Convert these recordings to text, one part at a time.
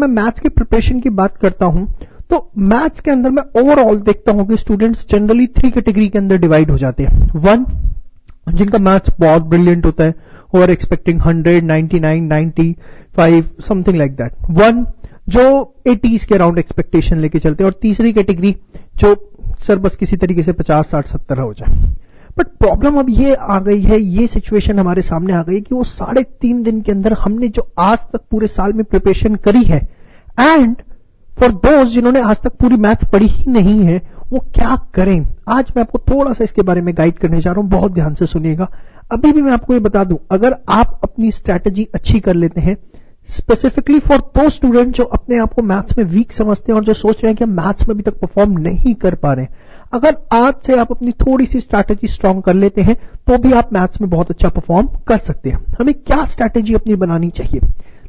मैं मैथ्स की प्रिपरेशन की बात करता हूं तो मैथ्स के अंदर मैं ओवरऑल देखता हूं कि स्टूडेंट्स जनरली 3 कैटेगरी के अंदर डिवाइड हो जाते हैं। 1, जिनका मैथ्स बहुत ब्रिलियंट होता है, who are expecting 100, 99, 95, something like that. 1 जो 80s के अराउंड एक्सपेक्टेशन लेके चलते हैं, और तीसरी कैटेगरी जो सर बस किसी तरीके से 50, 60, 70 हो जाए। बट प्रॉब्लम अब ये आ गई है, ये सिचुएशन हमारे सामने आ गई है कि वो 3.5 दिन के अंदर हमने जो आज तक पूरे साल में प्रिपरेशन करी है, एंड फॉर दोज जिन्होंने आज तक पूरी मैथ्स पढ़ी ही नहीं है, वो क्या करें। आज मैं आपको थोड़ा सा इसके बारे में गाइड करने जा रहा हूं, बहुत ध्यान से सुनिएगा। अभी भी मैं आपको ये बता दूं, अगर आप अपनी स्ट्रैटेजी अच्छी कर लेते हैं, स्पेसिफिकली फॉर दो स्टूडेंट जो अपने आप को मैथ्स में वीक समझते हैं और जो सोच रहे हैं कि हम मैथ्स में अभी तक परफॉर्म नहीं कर पा रहे हैं, अगर आज से आप अपनी थोड़ी सी स्ट्रैटेजी स्ट्रांग कर लेते हैं तो भी आप मैथ्स में बहुत अच्छा परफॉर्म कर सकते हैं। हमें क्या स्ट्रैटेजी अपनी बनानी चाहिए?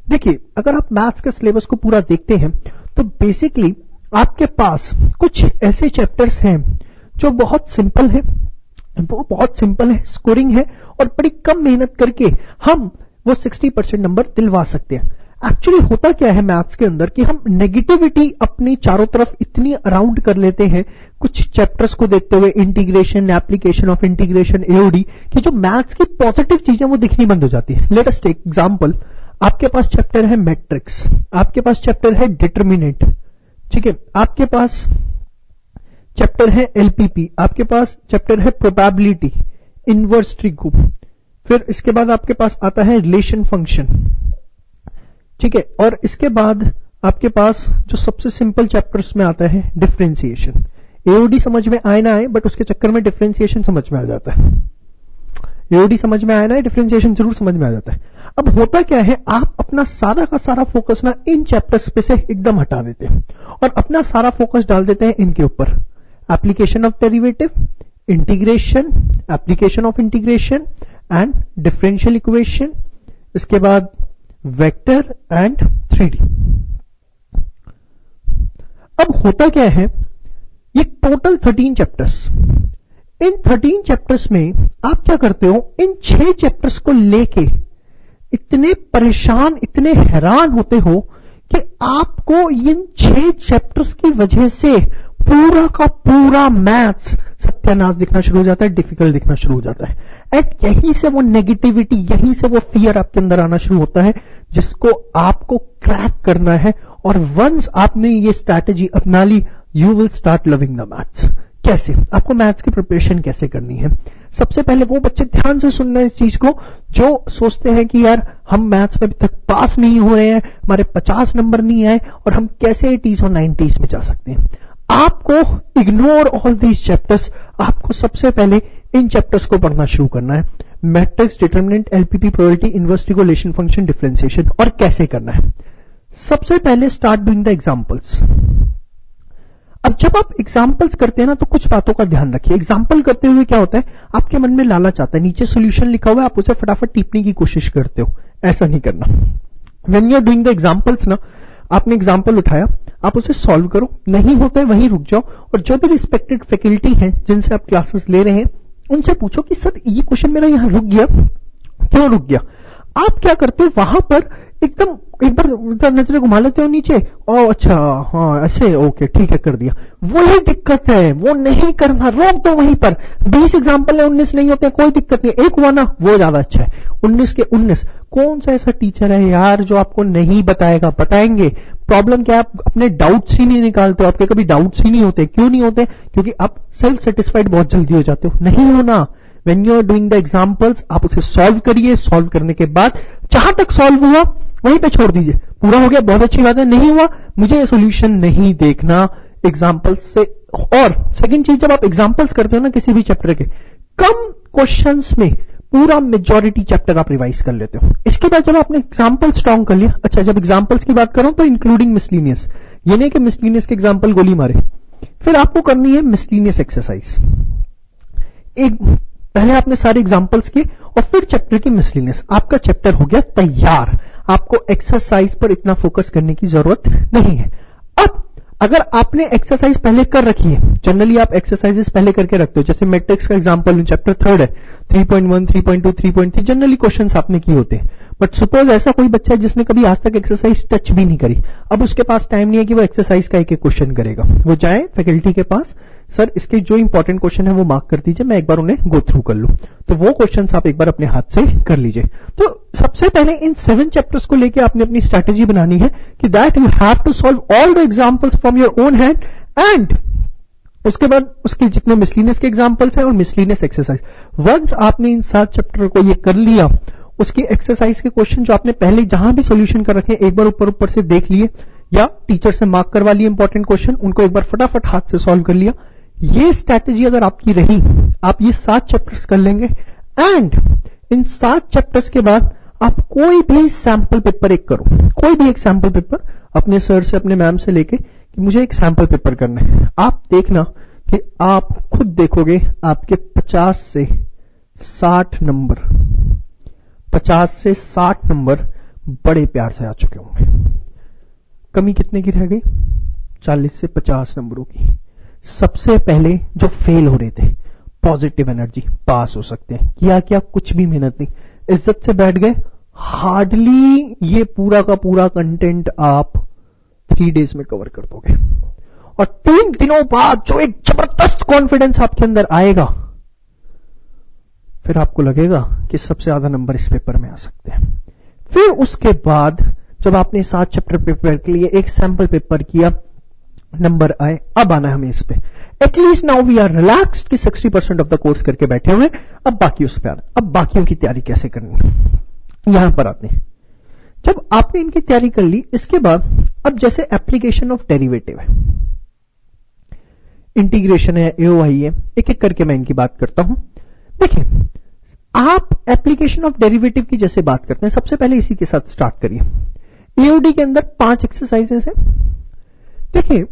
देखिए, अगर आप मैथ्स के सिलेबस को पूरा देखते हैं तो बेसिकली आपके पास कुछ ऐसे चैप्टर्स हैं जो बहुत सिंपल है, स्कोरिंग है, और बड़ी कम मेहनत करके हम वो 60% नंबर दिलवा सकते हैं। एक्चुअली होता क्या है मैथ्स के अंदर कि हम नेगेटिविटी अपनी चारों तरफ इतनी अराउंड कर लेते हैं कुछ चैप्टर्स को देखते हुए, integration, application of integration, AOD, कि जो मैथ्स की पॉजिटिव चीजें वो दिखनी बंद हो जाती है। लेट अस टेक एग्जांपल, आपके पास चैप्टर है मैट्रिक्स, आपके पास चैप्टर है डिटरमिनेंट, ठीक है, आपके पास चैप्टर है एलपीपी, आपके पास चैप्टर है प्रोबेबिलिटी, इनवर्स ट्रिगो, फिर इसके बाद आपके पास आता है रिलेशन फंक्शन, ठीक है, और इसके बाद आपके पास जो सबसे सिंपल चैप्टर्स में आता है डिफरेंशिएशन। एओडी समझ में आए ना आए, बट उसके चक्कर में डिफरेंशिएशन समझ में आ जाता है। एओडी समझ में आए ना, डिफरेंशिएशन जरूर समझ में आ जाता है। अब होता क्या है, आप अपना सारा का सारा फोकस ना इन चैप्टर्स पे से एकदम हटा देते हैं और अपना सारा फोकस डाल देते हैं इनके ऊपर, application of derivative, integration, application of integration and differential equation, इसके बाद वेक्टर एंड 3D। अब होता क्या है, ये टोटल 13 चैप्टर्स, इन 13 चैप्टर्स में आप क्या करते हो, इन 6 चैप्टर्स को लेके इतने परेशान, इतने हैरान होते हो कि आपको इन 6 चैप्टर्स की वजह से पूरा का पूरा मैथ्स सत्यानाश दिखना शुरू हो जाता है, डिफिकल्ट दिखना शुरू हो जाता है। एंड यहीं से वो नेगेटिविटी, यहीं से वो फियर आपके अंदर आना शुरू होता है, जिसको आपको क्रैक करना है। और वंस आपने ये स्ट्रैटेजी अपना ली, you will start loving the maths. कैसे? आपको मैथ्स की प्रिपरेशन कैसे करनी है? सबसे पहले वो बच्चे ध्यान से सुनना है इस चीज को जो सोचते हैं कि यार हम मैथ्स में अभी तक पास नहीं हो रहे हैं, हमारे 50 नंबर नहीं आए और हम कैसे 80s और 90s में जा सकते हैं। आपको इग्नोर ऑल दीज चैप्टर्स, आपको सबसे पहले इन चैप्टर्स को पढ़ना शुरू करना है। Matrix, determinant, LPP, probability, inverse trigo, relation function, differentiation. और कैसे करना है? सबसे पहले स्टार्ट डूइंग द एग्जांपल्स। अब जब आप एग्जांपल्स करते हैं ना तो कुछ बातों का ध्यान रखिए। एग्जांपल करते हुए क्या होता है, आपके मन में लालच आता है, नीचे सॉल्यूशन लिखा हुआ है, आप उसे फटाफट टीपने की कोशिश करते हो। ऐसा नहीं करना। When you are doing the examples ना, आपने एग्जांपल उठाया, आप उसे सॉल्व करो, नहीं होता है वहीं रुक जाओ, और जो भी रिस्पेक्टेड फैकल्टी हैं जिनसे आप क्लासेस ले रहे हैं उनसे पूछो कि सर ये क्वेश्चन मेरा यहां रुक गया, क्यों रुक गया? आप क्या करते हो, वहां पर एकदम एक बार नजरें घुमा लेते हो नीचे, ओ अच्छा हाँ ऐसे, ओके ठीक है कर दिया। वही दिक्कत है, वो नहीं करना, रोक दो वहीं पर। 20 एग्जांपल है, 19 नहीं होते, कोई दिक्कत नहीं, एक हुआ ना वो ज्यादा अच्छा है। 19 के 19। कौन सा ऐसा टीचर है यार जो आपको नहीं बताएगा? बताएंगे। प्रॉब्लम क्या है, आप अपने डाउट्स ही नहीं निकालते हो, आपके कभी डाउट्स ही नहीं होते। क्यों नहीं होते? क्योंकि आप सेल्फ सेटिस्फाइड बहुत जल्दी हो जाते हो। नहीं होना। When you are doing the examples, आप उसे सॉल्व करिए, सॉल्व करने के बाद जहां तक सॉल्व हुआ वहीं पे छोड़ दीजिए। पूरा हो गया, बहुत अच्छी बात है, नहीं हुआ, मुझे ये सॉल्यूशन नहीं देखना एग्जांपल्स से। और सेकंड चीज, जब आप एग्जांपल्स करते हो ना किसी भी चैप्टर के, कम क्वेश्चंस में पूरा मेजॉरिटी चैप्टर आप रिवाइज कर लेते हो। इसके बाद जब आपने एग्जांपल स्ट्रॉन्ग कर लिया, अच्छा जब एग्जांपल्स की बात करूं तो इंक्लूडिंग मिसलिनियस, ये नहीं कि मिसलिनियस के एग्जांपल गोली मारे। फिर आपको करनी है मिसलिनियस एक्सरसाइज। एक पहले आपने सारे एग्जांपल्स किए और फिर चैप्टर की मिसलिनियस, आपका चैप्टर हो गया तैयार। आपको एक्सरसाइज पर इतना फोकस करने की जरूरत नहीं है। अब अगर आपने एक्सरसाइज पहले कर रखी है, जनरली आप एक्सरसाइजेस पहले करके रखते हो, जैसे मैट्रिक्स का एग्जांपल चैप्टर 3 है, 3.1, 3.2, 3.3 जनरली क्वेश्चंस आपने किए होते हैं। बट सपोज ऐसा कोई बच्चा है जिसने कभी आज तक एक्सरसाइज टच भी नहीं करी, अब उसके पास टाइम नहीं है कि वो एक्सरसाइज का एक एक क्वेश्चन करेगा, वो जाए फैकल्टी के पास, सर इसके जो इंपॉर्टेंट क्वेश्चन है वो मार्क कर दीजिए, मैं एक बार उन्हें गो थ्रू कर लूं, तो वो क्वेश्चन आप एक बार अपने हाथ से कर लीजिए। तो सबसे पहले इन 7 चैप्टर्स को लेकर आपने अपनी स्ट्रैटेजी बनानी है कि that you have to solve all the examples from your own hand, and उसके बाद उसके जितने मिसलिनियस के एग्जांपल्स हैं और मिसलिनियस एक्सरसाइज, वंस आपने इन 7 चैप्टर को ये कर लिया, उसकी एक्सरसाइज के क्वेश्चन जो आपने पहले जहां भी सॉल्यूशन कर रखे हैं एक बार ऊपर से देख लिए या टीचर से मार्क करवा लिए इंपॉर्टेंट क्वेश्चन, उनको एक बार फटाफट हाथ से सॉल्व कर लिया। ये स्ट्रैटेजी अगर आपकी रही, आप ये 7 चैप्टर्स कर लेंगे, एंड इन 7 चैप्टर्स के बाद आप कोई भी सैंपल पेपर एक करो, कोई भी एक सैंपल पेपर अपने सर से अपने मैम से लेके कि मुझे एक सैंपल पेपर करना है, आप देखना कि आप खुद देखोगे आपके 50 से 60 नंबर बड़े प्यार से आ चुके होंगे। कमी कितने की रह गई? 40 से 50 नंबरों की। सबसे पहले जो फेल हो रहे थे, पॉजिटिव एनर्जी, पास हो सकते हैं, किया कुछ भी मेहनत नहीं, इज्जत से बैठ गए, हार्डली ये पूरा का पूरा कंटेंट आप 3 डेज में कवर कर दोगे, और 3 दिनों बाद जो एक जबरदस्त कॉन्फिडेंस आपके अंदर आएगा, फिर आपको लगेगा कि सबसे ज्यादा नंबर इस पेपर में आ सकते हैं। फिर उसके बाद जब आपने 7 चैप्टर प्रिपेयर के लिए एक सैंपल पेपर किया, नंबर आए, अब आना है हमें इस पे, at least now we are relaxed कि 60% ऑफ द कोर्स करके बैठे हुए, अब बाकी उस पे आना, अब बाकियों की तैयारी कैसे करनी, यहां पर आते हैं। जब आपने इनकी तैयारी कर ली, इसके बाद अब जैसे एप्लीकेशन ऑफ डेरिवेटिव है, इंटीग्रेशन है, एओआई है, एक एक करके मैं इनकी बात करता हूं। देखिए, आप एप्लीकेशन ऑफ डेरिवेटिव की जैसे बात करते हैं, सबसे पहले इसी के साथ स्टार्ट करिए। एओडी के अंदर 5 एक्सरसाइजेस हैं। देखिए,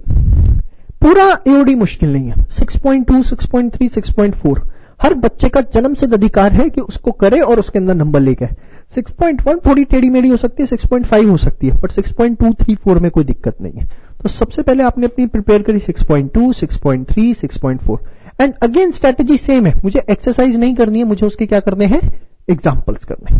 पूरा एओडी मुश्किल नहीं है, 6.2, 6.3, 6.4 हर बच्चे का जन्मसिद्ध अधिकार है कि उसको करे और उसके अंदर नंबर लेके आए। 6.1 थोड़ी टेढ़ी मेढ़ी हो सकती है, 6.5 हो सकती है, बट 6.2, 3, 4 में कोई दिक्कत नहीं है। तो सबसे पहले आपने अपनी प्रिपेयर करी 6.2, 6.3, 6.4, एंड अगेन स्ट्रेटेजी सेम है, मुझे एक्सरसाइज नहीं करनी है, मुझे उसके क्या करने हैं, एग्जाम्पल्स करने हैं,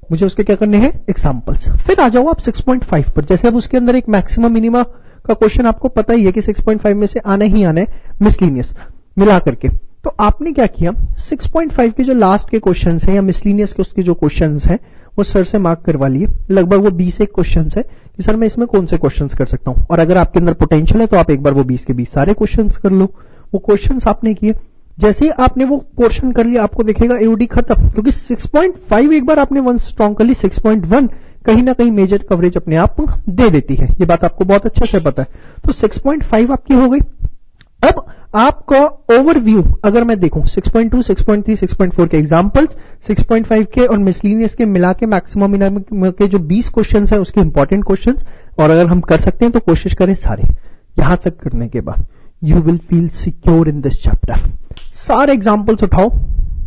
मुझे उसके क्या करने हैं, एग्जाम्पल्स। फिर आ जाओ आप 6.5 पर, जैसे अब उसके अंदर एक मैक्सिमम मिनिमा का क्वेश्चन आपको पता ही है कि 6.5 में से आने ही आने मिसलिनियस मिला करके, तो आपने क्या किया, 6.5 के जो लास्ट के क्वेश्चंस हैं या मिसलिनियस के उसके जो क्वेश्चंस हैं वो सर से मार्क करवा लिए। लगभग वो 20 एक क्वेश्चंस है कि सर मैं इसमें कौन से क्वेश्चंस कर सकता हूं, और अगर आपके अंदर पोटेंशियल है तो आप एक बार वो 20 के 20 सारे क्वेश्चंस कर लो। वो क्वेश्चंस आपने किए, जैसे ही आपने वो पोर्शन कर लिया, आपको दिखेगा एओडी खत्म, क्योंकि 6.5 एक बार आपने वन स्ट्रॉन्ग कर ली, 6.1 कहीं ना कहीं मेजर कवरेज अपने आप दे देती है, ये बात आपको बहुत अच्छे से पता है। तो 6.5 आपकी हो गई। अब आपका ओवरव्यू अगर मैं देखूं, 6.2, 6.3, 6.4 के एग्जांपल्स, 6.5 के और मिसलिनियस के मिला के मैक्सिमम के जो 20 क्वेश्चंस है उसके इंपॉर्टेंट क्वेश्चंस, और अगर हम कर सकते हैं तो कोशिश करें सारे। यहां तक करने के बाद you will feel secure in this chapter. सारे एग्जांपल्स उठाओ,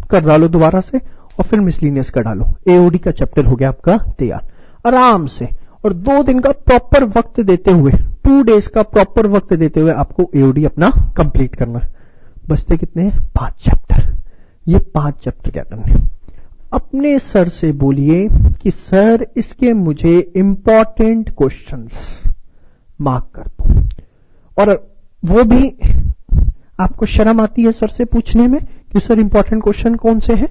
कर डालो दोबारा से, और फिर मिसलिनियस का डालो, एओडी का चैप्टर हो गया आपका तैयार आराम से। और 2 दिन का प्रॉपर वक्त देते हुए, 2 डेज का प्रॉपर वक्त देते हुए आपको एओडी अपना कंप्लीट करना है। बचते कितने हैं, 5 चैप्टर। ये 5 चैप्टर क्या करने, अपने सर से बोलिए कि सर इसके मुझे इंपॉर्टेंट क्वेश्चंस मार्क कर दो, और वो भी आपको शर्म आती है सर से पूछने में कि सर इंपॉर्टेंट क्वेश्चन कौन से हैं।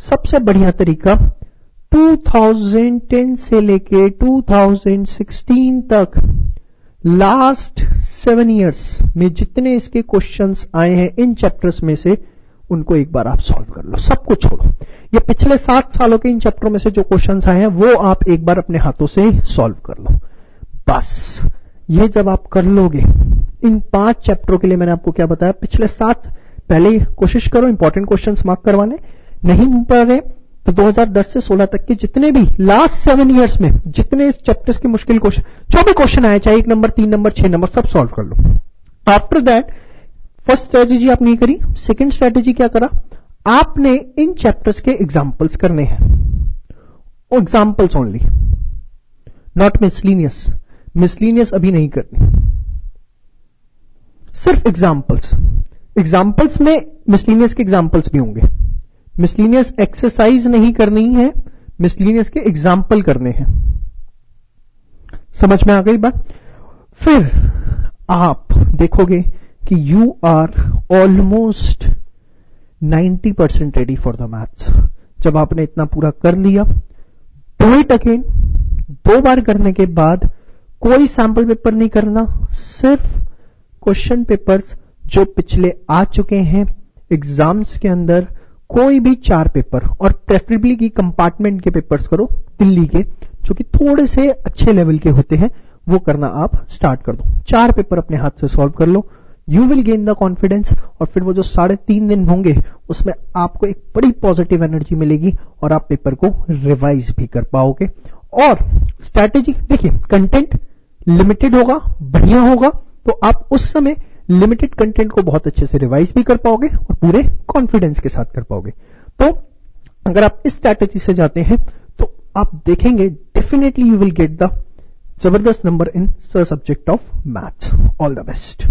सबसे बढ़िया तरीका 2010 से लेके 2016 तक लास्ट 7 इयर्स में जितने इसके क्वेश्चंस आए हैं इन चैप्टर्स में से, उनको एक बार आप सॉल्व कर लो, सबको छोड़ो। ये पिछले 7 सालों के इन चैप्टरों में से जो क्वेश्चंस आए हैं वो आप एक बार अपने हाथों से सॉल्व कर लो। बस ये जब आप कर लोगे, इन 5 चैप्टरों के लिए मैंने आपको क्या बताया, पिछले 7 पहले कोशिश करो इंपॉर्टेंट क्वेश्चंस मार्क करवाने, नहीं पढ़ रहे तो 2010 से 16 तक के जितने भी लास्ट 7 इयर्स में जितने इस चैप्टर्स के मुश्किल क्वेश्चन, जो भी क्वेश्चन आए, चाहे 1 नंबर, 3 नंबर, 6 नंबर, सब सॉल्व कर लो। आफ्टर दैट फर्स्ट स्ट्रेटेजी आपने नहीं करी, सेकंड स्ट्रेटेजी क्या करा, आपने इन चैप्टर्स के एग्जाम्पल्स करने हैं, examples only, not miscellaneous. Miscellaneous अभी नहीं करनी, सिर्फ एग्जाम्पल्स। एग्जाम्पल्स में मिसलिनियस के एग्जाम्पल्स भी होंगे। मिसलिनियस एक्सरसाइज नहीं करनी है, मिसलिनियस के एग्जाम्पल करने हैं। समझ में आ गई बात? फिर आप देखोगे कि you are almost 90% ready for the maths. जब आपने इतना पूरा कर लिया, डू इट अगेन। 2 बार करने के बाद कोई सैंपल पेपर नहीं करना, सिर्फ क्वेश्चन पेपर्स जो पिछले आ चुके हैं एग्जाम्स के अंदर, कोई भी 4 पेपर, और प्रेफरेबली की कंपार्टमेंट के पेपर्स करो, दिल्ली के जो कि थोड़े से अच्छे लेवल के होते हैं, वो करना आप स्टार्ट कर दो। 4 पेपर अपने हाथ से सॉल्व कर लो, you will gain the confidence. और फिर वो जो 3.5 दिन होंगे उसमें आपको एक बड़ी पॉजिटिव एनर्जी मिलेगी और आप पेपर को रिवाइज भी कर पाओगे। और स्ट्रैटेजी देखिए, कंटेंट लिमिटेड होगा, बढ़िया होगा, तो आप उस समय लिमिटेड कंटेंट को बहुत अच्छे से रिवाइज भी कर पाओगे और पूरे कॉन्फिडेंस के साथ कर पाओगे। तो अगर आप इस स्ट्रैटेजी से जाते हैं तो आप देखेंगे definitely you will get the जबरदस्त number in subject of maths. All the best.